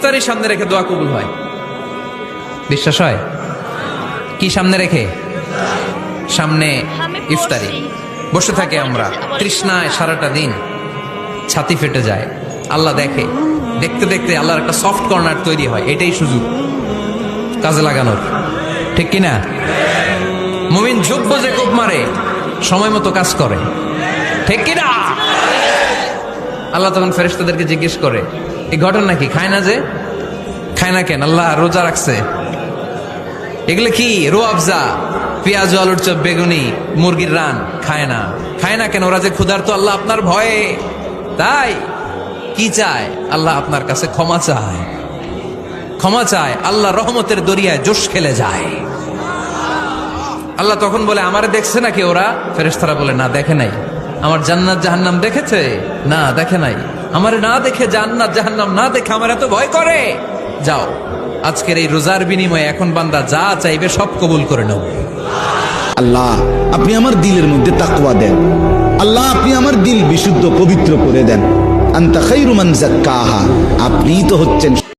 ইফতারের সামনে রেখে দোয়া কবুল হয়। বিশ্বাস হয়? কি সামনে রেখে? সামনে ইফতারি বসে থাকে আমরা, তৃষ্ণায় সারাটা দিন, ছাতি ফেটে যায়। আল্লাহ দেখে, দেখতে দেখতে আল্লাহর একটা সফট কর্নার তৈরি হয়। এটাই সুযোগ কাজে লাগানোর, ঠিক কিনা? মুমিন যোগ্য যে কোপ মারে, সময় মতো কাজ করে, ঠিক কিনা? আল্লাহ তখন ফেরেশতাদেরকে জিজ্ঞেস করে, এই ঘটনা কি? খায় না যে? খায় না কেন? আল্লাহ রোজা রাখছে। এগুলো কি? রো আফজা, পেঁয়াজ, আলুর চপ, বেগুনি, মুরগির রান খায় না। খায় না কেন? ওরা যে ক্ষুধার্ত। আল্লাহ আপনার ভয়ে। তাই কি চায়? আল্লাহ আপনার কাছে ক্ষমা চায়, ক্ষমা চায়। আল্লাহ রহমতের দরিয়ায় জোশ খেলে যায়। আল্লাহ তখন বলে, আমারে দেখছে নাকি ওরা? ফেরেশতারা বলে, না দেখে নাই। আমার জান্নাত জাহান্নাম দেখেছে? না দেখে নাই। আমারে না দেখে, জান্নাত জাহান্নাম না দেখে আমার এত ভয় করে? যাও, আজকের এই রোজার বিনিময়ে এখন বান্দা যা চাইবে সব কবুল করে নেব। আল্লাহ আপনি আমার দিলের মধ্যে তাকওয়া দেন। আল্লাহ আপনি আমার দিল বিশুদ্ধ পবিত্র করে দেন। আনতা খায়রু মান যাক্কাহা, আপনিই তো হচ্ছেন